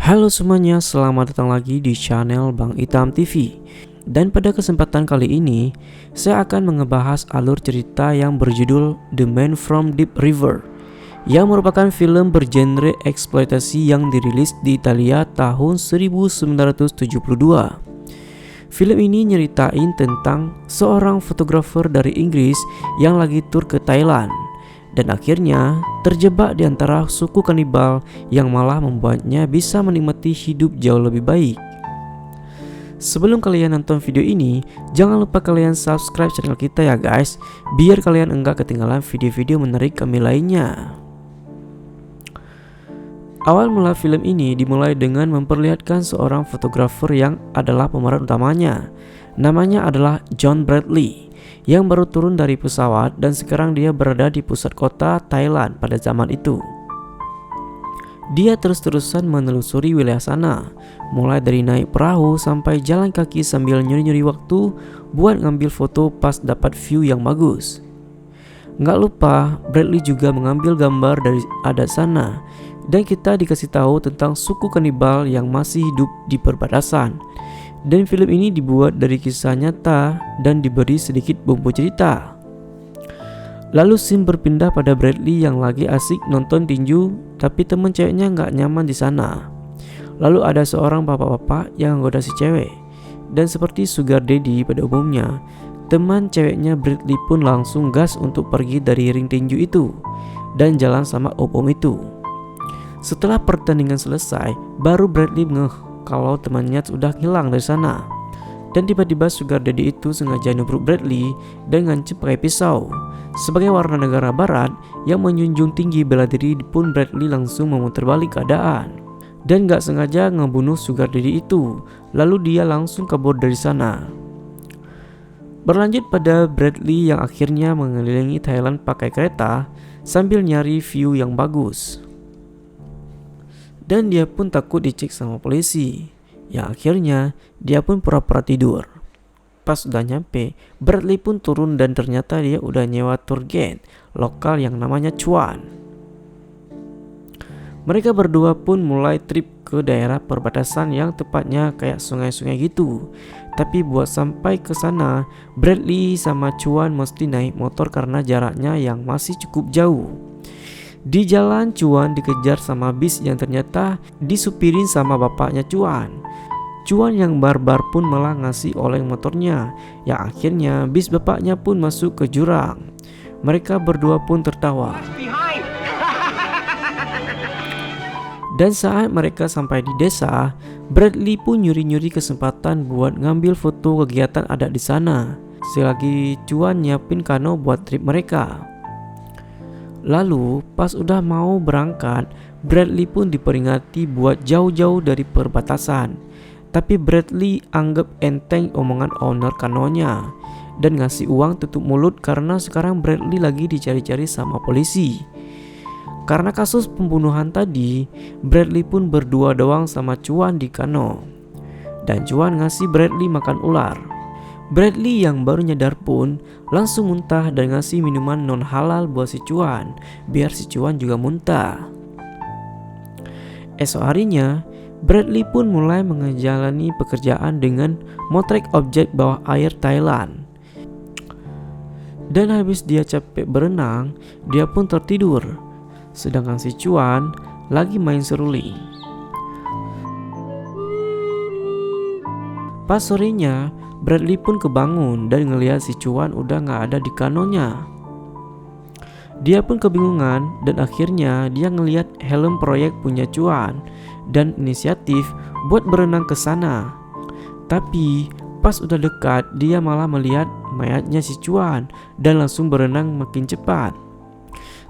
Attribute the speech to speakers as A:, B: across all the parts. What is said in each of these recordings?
A: Halo semuanya, selamat datang lagi di channel Bang Itam TV. Dan pada kesempatan kali ini, saya akan mengebahas alur cerita yang berjudul The Man from Deep River, yang merupakan film bergenre eksploitasi yang dirilis di Italia tahun 1972. Film ini nyeritain tentang seorang fotografer dari Inggris yang lagi tur ke Thailand dan akhirnya terjebak di antara suku kanibal yang malah membuatnya bisa menikmati hidup jauh lebih baik. Sebelum kalian nonton video ini, jangan lupa kalian subscribe channel kita ya guys, biar kalian enggak ketinggalan video-video menarik kami lainnya. Awal mula film ini dimulai dengan memperlihatkan seorang fotografer yang adalah pemeran utamanya. Namanya adalah John Bradley, yang baru turun dari pesawat dan sekarang dia berada di pusat kota Thailand pada zaman itu. Dia terus-terusan menelusuri wilayah sana, mulai dari naik perahu sampai jalan kaki sambil nyuri-nyuri waktu buat ngambil foto pas dapat view yang bagus. Nggak lupa, Bradley juga mengambil gambar dari adat sana, dan kita dikasih tahu tentang suku kanibal yang masih hidup di perbatasan. Dan film ini dibuat dari kisah nyata dan diberi sedikit bumbu cerita. Lalu scene berpindah pada Bradley yang lagi asik nonton tinju, tapi temen ceweknya nggak nyaman di sana. Lalu ada seorang bapak-bapak yang nggoda si cewek, dan seperti sugar daddy pada umumnya, teman ceweknya Bradley pun langsung gas untuk pergi dari ring tinju itu dan jalan sama om-om itu. Setelah pertandingan selesai, baru Bradley ngeh kalau temannya sudah hilang dari sana. Dan tiba-tiba sugar daddy itu sengaja nubruk Bradley dan ngancem pakai pisau. Sebagai warga negara barat yang menjunjung tinggi bela diri pun, Bradley langsung memutar balik keadaan dan gak sengaja ngebunuh sugar daddy itu. Lalu dia langsung kabur dari sana. Berlanjut pada Bradley yang akhirnya mengelilingi Thailand pakai kereta sambil nyari view yang bagus. Dan dia pun takut dicek sama polisi. Yang akhirnya dia pun pura-pura tidur. Pas udah nyampe, Bradley pun turun dan ternyata dia udah nyewa tour guide lokal yang namanya Chuan. Mereka berdua pun mulai trip ke daerah perbatasan yang tepatnya kayak sungai-sungai gitu. Tapi buat sampai ke sana, Bradley sama Chuan mesti naik motor karena jaraknya yang masih cukup jauh. Di jalan, Chuan dikejar sama bis yang ternyata disupirin sama bapaknya Chuan. Chuan yang barbar pun malah ngasih oleng motornya, yang akhirnya bis bapaknya pun masuk ke jurang. Mereka berdua pun tertawa. Dan saat mereka sampai di desa, Bradley pun nyuri-nyuri kesempatan buat ngambil foto kegiatan adat di sana, selagi Chuan nyiapin kano buat trip mereka. Lalu pas udah mau berangkat, Bradley pun diperingati buat jauh-jauh dari perbatasan. Tapi Bradley anggap enteng omongan owner kanonya dan ngasih uang tutup mulut karena sekarang Bradley lagi dicari-cari sama polisi. Karena kasus pembunuhan tadi, Bradley pun berdua doang sama Chuan di kano. Dan Chuan ngasih Bradley makan ular. Bradley yang baru nyadar pun langsung muntah dan ngasih minuman non halal buat si Chuan, biar si Chuan juga muntah. Esok harinya, Bradley pun mulai menjalani pekerjaan dengan motrek objek bawah air Thailand. Dan habis dia capek berenang, dia pun tertidur. Sedangkan si Chuan lagi main seruling. Pas sorenya, Bradley pun kebangun dan ngelihat si Chuan udah gak ada di kanonya. Dia pun kebingungan dan akhirnya dia ngelihat helm proyek punya Chuan dan inisiatif buat berenang ke sana. Tapi pas udah dekat, dia malah melihat mayatnya si Chuan dan langsung berenang makin cepat.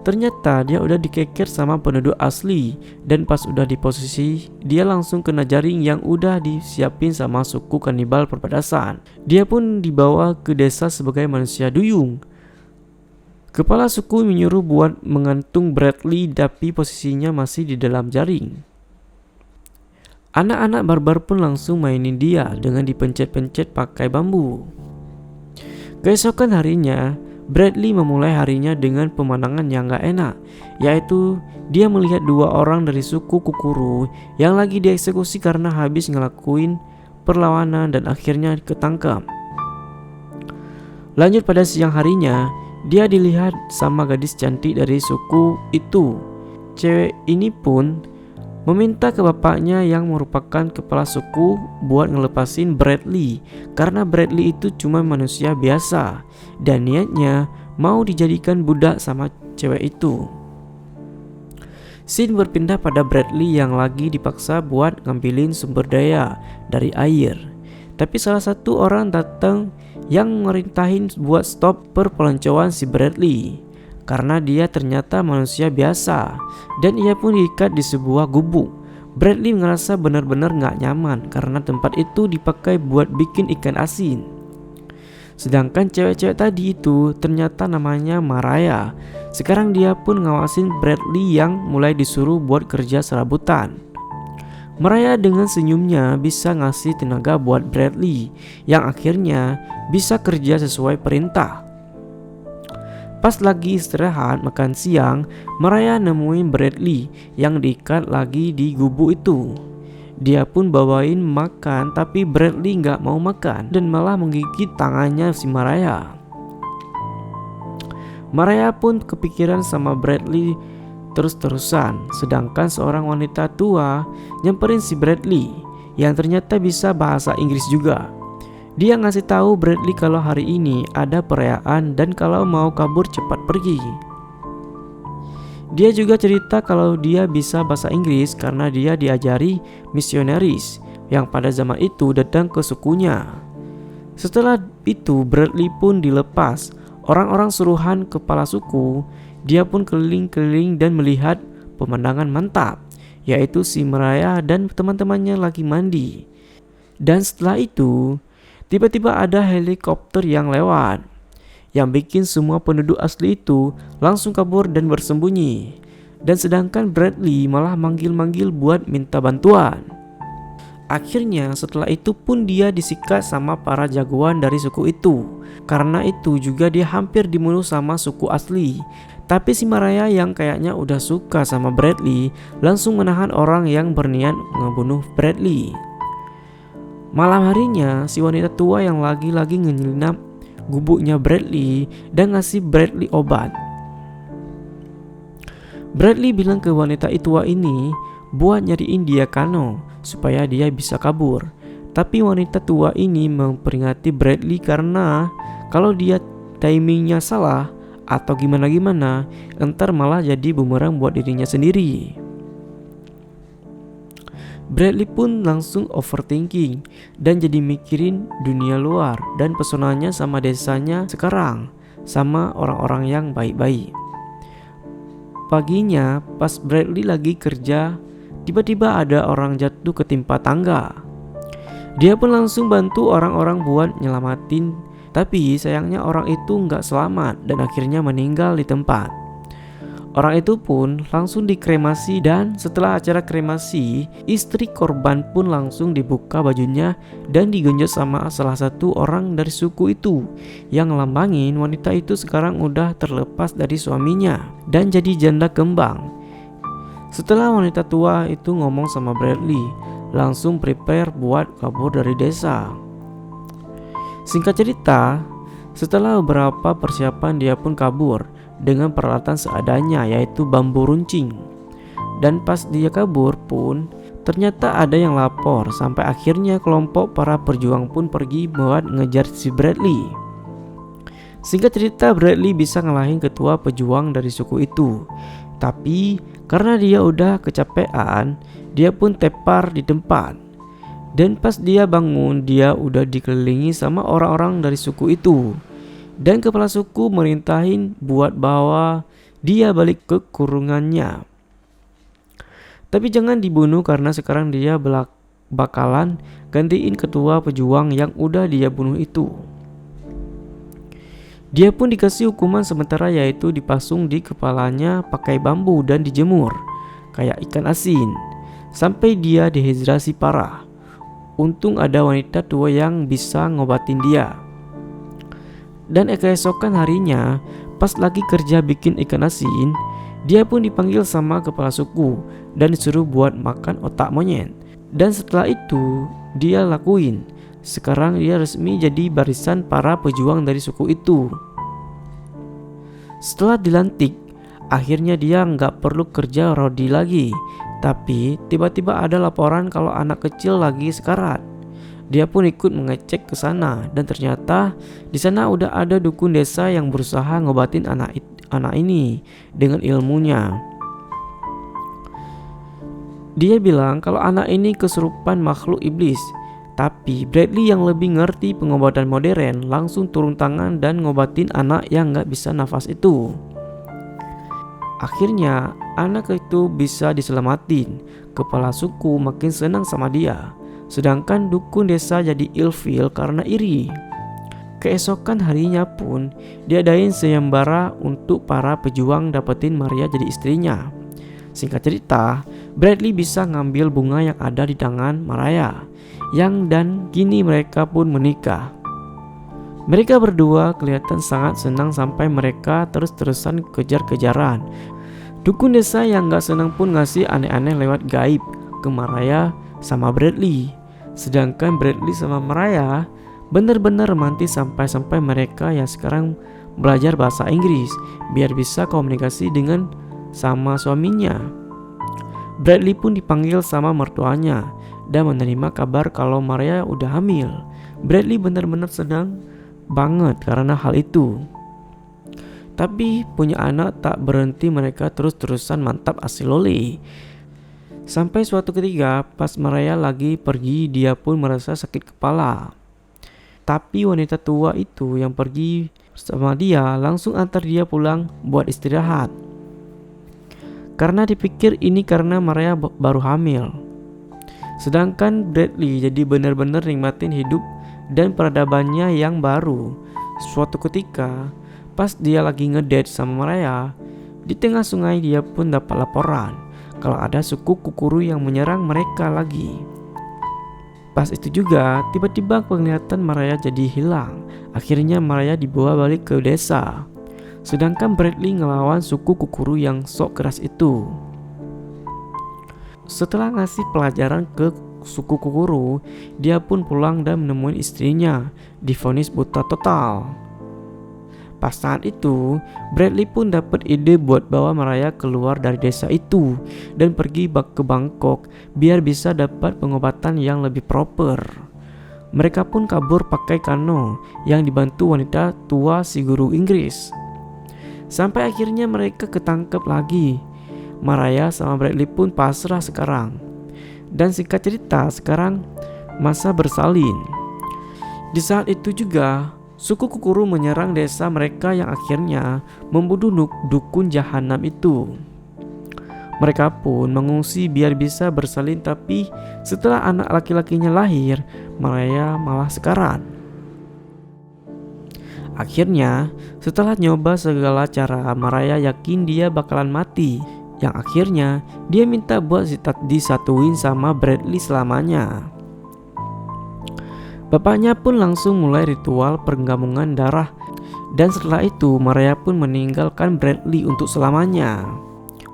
A: Ternyata dia udah dikeker sama penduduk asli, dan pas udah di posisi, dia langsung kena jaring yang udah disiapin sama suku kanibal perbatasan. Dia pun dibawa ke desa sebagai manusia duyung. Kepala suku menyuruh buat mengantung Bradley, tapi posisinya masih di dalam jaring. Anak-anak barbar pun langsung mainin dia dengan dipencet-pencet pakai bambu. Keesokan harinya, Bradley memulai harinya dengan pemandangan yang gak enak, yaitu dia melihat 2 orang dari suku Kukuru yang lagi dieksekusi karena habis ngelakuin perlawanan dan akhirnya ketangkap. Lanjut pada siang harinya, dia dilihat sama gadis cantik dari suku itu. Cewek ini pun meminta ke bapaknya yang merupakan kepala suku buat ngelepasin Bradley karena Bradley itu cuma manusia biasa dan niatnya mau dijadikan budak sama cewek itu. Scene berpindah pada Bradley yang lagi dipaksa buat ngambilin sumber daya dari air. Tapi salah satu orang datang yang merintahin buat stop perpeloncoan si Bradley karena dia ternyata manusia biasa dan ia pun diikat di sebuah gubuk. Bradley ngerasa benar-benar gak nyaman karena tempat itu dipakai buat bikin ikan asin. Sedangkan cewek-cewek tadi itu ternyata namanya Mariah. Sekarang dia pun ngawasin Bradley yang mulai disuruh buat kerja serabutan. Mariah dengan senyumnya bisa ngasih tenaga buat Bradley yang akhirnya bisa kerja sesuai perintah. Pas lagi istirahat makan siang, Mariah nemuin Bradley yang diikat lagi di gubuk itu. Dia pun bawain makan tapi Bradley gak mau makan dan malah menggigit tangannya si Mariah. Mariah pun kepikiran sama Bradley terus-terusan, sedangkan seorang wanita tua nyamperin si Bradley yang ternyata bisa bahasa Inggris juga. Dia ngasih tahu Bradley kalau hari ini ada perayaan dan kalau mau kabur cepat pergi. Dia juga cerita kalau dia bisa bahasa Inggris karena dia diajari misionaris yang pada zaman itu datang ke sukunya. Setelah itu Bradley pun dilepas. Orang-orang suruhan kepala suku, dia pun keliling-keliling dan melihat pemandangan mantap, yaitu si Mariah dan teman-temannya lagi mandi. Dan setelah itu, tiba-tiba ada helikopter yang lewat yang bikin semua penduduk asli itu langsung kabur dan bersembunyi. Dan sedangkan Bradley malah manggil-manggil buat minta bantuan. Akhirnya setelah itu pun dia disikat sama para jagoan dari suku itu. Karena itu juga dia hampir dibunuh sama suku asli. Tapi si Mariah yang kayaknya udah suka sama Bradley langsung menahan orang yang berniat ngebunuh Bradley. Malam harinya si wanita tua yang lagi-lagi nyelinap gubuknya Bradley dan ngasih Bradley obat. Bradley bilang ke wanita tua ini buat nyariin dia kano supaya dia bisa kabur. Tapi wanita tua ini memperingati Bradley karena kalau dia timingnya salah atau gimana-gimana, entar malah jadi bumerang buat dirinya sendiri. Bradley pun langsung overthinking dan jadi mikirin dunia luar dan pesonanya sama desanya sekarang sama orang-orang yang baik-baik. Paginya pas Bradley lagi kerja, tiba-tiba ada orang jatuh ketimpa tangga. Dia pun langsung bantu orang-orang buat nyelamatin, tapi sayangnya orang itu nggak selamat dan akhirnya meninggal di tempat. Orang itu pun langsung dikremasi dan setelah acara kremasi, istri korban pun langsung dibuka bajunya dan digenjot sama salah satu orang dari suku itu yang ngelambangin wanita itu sekarang udah terlepas dari suaminya dan jadi janda kembang. Setelah wanita tua itu ngomong sama Bradley, langsung prepare buat kabur dari desa. Singkat cerita, setelah beberapa persiapan dia pun kabur dengan peralatan seadanya yaitu bambu runcing. Dan pas dia kabur pun ternyata ada yang lapor sampai akhirnya kelompok para perjuang pun pergi buat ngejar si Bradley. Singkat cerita Bradley bisa ngalahin ketua pejuang dari suku itu. Tapi karena dia udah kecapean, dia pun tepar di tempat. Dan pas dia bangun dia udah dikelilingi sama orang-orang dari suku itu. Dan kepala suku merintahin buat bawa dia balik ke kurungannya. Tapi jangan dibunuh karena sekarang dia bakalan gantiin ketua pejuang yang udah dia bunuh itu. Dia pun dikasih hukuman sementara yaitu dipasung di kepalanya pakai bambu dan dijemur kayak ikan asin sampai dia dehidrasi parah. Untung ada wanita tua yang bisa ngobatin dia. Dan keesokan harinya, pas lagi kerja bikin ikan asin, dia pun dipanggil sama kepala suku dan disuruh buat makan otak monyet. Dan setelah itu, dia lakuin. Sekarang dia resmi jadi barisan para pejuang dari suku itu. Setelah dilantik, akhirnya dia nggak perlu kerja rodi lagi. Tapi tiba-tiba ada laporan kalau anak kecil lagi sekarat. Dia pun ikut mengecek ke sana dan ternyata di sana udah ada dukun desa yang berusaha ngobatin anak ini dengan ilmunya. Dia bilang kalau anak ini kesurupan makhluk iblis. Tapi Bradley yang lebih ngerti pengobatan modern langsung turun tangan dan ngobatin anak yang nggak bisa nafas itu. Akhirnya anak itu bisa diselamatin. Kepala suku makin senang sama dia. Sedangkan dukun desa jadi ilfil karena iri. Keesokan harinya pun diadain sayembara untuk para pejuang dapetin Maria jadi istrinya. Singkat cerita, Bradley bisa ngambil bunga yang ada di tangan Maria, dan kini mereka pun menikah. Mereka berdua kelihatan sangat senang sampai mereka terus-terusan kejar-kejaran. Dukun desa yang gak senang pun ngasih aneh-aneh lewat gaib ke Maria sama Bradley. Sedangkan Bradley sama Maria bener-bener romantis sampai mereka yang sekarang belajar bahasa Inggris biar bisa komunikasi dengan sama suaminya. Bradley pun dipanggil sama mertuanya dan menerima kabar kalau Maria udah hamil. Bradley bener-bener senang banget karena hal itu. Tapi punya anak tak berhenti mereka terus-terusan mantap asilole. Sampai suatu ketika pas Maria lagi pergi dia pun merasa sakit kepala. Tapi wanita tua itu yang pergi bersama dia langsung antar dia pulang buat istirahat. Karena dipikir ini karena Maria baru hamil. Sedangkan Bradley jadi benar-benar nikmatin hidup dan peradabannya yang baru. Suatu ketika pas dia lagi ngedate sama Maria, di tengah sungai dia pun dapat laporan kalau ada suku Kukuru yang menyerang mereka lagi. Pas itu juga tiba-tiba penglihatan Maria jadi hilang. Akhirnya Maria dibawa balik ke desa. Sedangkan Bradley ngelawan suku Kukuru yang sok keras itu. Setelah ngasih pelajaran ke suku Kukuru, dia pun pulang dan menemui istrinya, divonis buta total. Pas saat itu, Bradley pun dapat ide buat bawa Maria keluar dari desa itu dan pergi ke Bangkok biar bisa dapat pengobatan yang lebih proper. Mereka pun kabur pakai kano yang dibantu wanita tua si guru Inggris. Sampai akhirnya mereka ketangkep lagi. Maria sama Bradley pun pasrah sekarang. Dan singkat cerita sekarang masa bersalin. Di saat itu juga suku Kukuru menyerang desa mereka yang akhirnya membunuh dukun jahanam itu. Mereka pun mengungsi biar bisa bersalin, tapi setelah anak laki-lakinya lahir, Maria malah sekarat. Akhirnya setelah nyoba segala cara, Maria yakin dia bakalan mati. Yang akhirnya dia minta buat disatuin sama Bradley selamanya. Bapaknya pun langsung mulai ritual penggabungan darah. Dan setelah itu Maria pun meninggalkan Bradley untuk selamanya.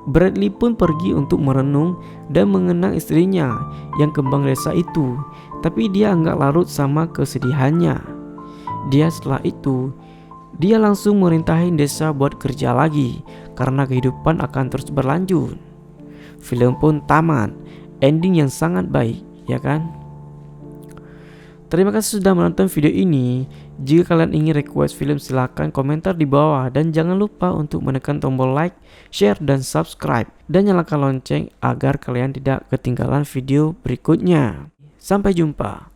A: Bradley pun pergi untuk merenung dan mengenang istrinya yang kembang desa itu. Tapi dia nggak larut sama kesedihannya. Setelah itu dia langsung merintahin desa buat kerja lagi karena kehidupan akan terus berlanjut. Film pun tamat, ending yang sangat baik, ya kan? Terima kasih sudah menonton video ini. Jika kalian ingin request film silahkan komentar di bawah. Dan jangan lupa untuk menekan tombol like, share, dan subscribe. Dan nyalakan lonceng agar kalian tidak ketinggalan video berikutnya. Sampai jumpa.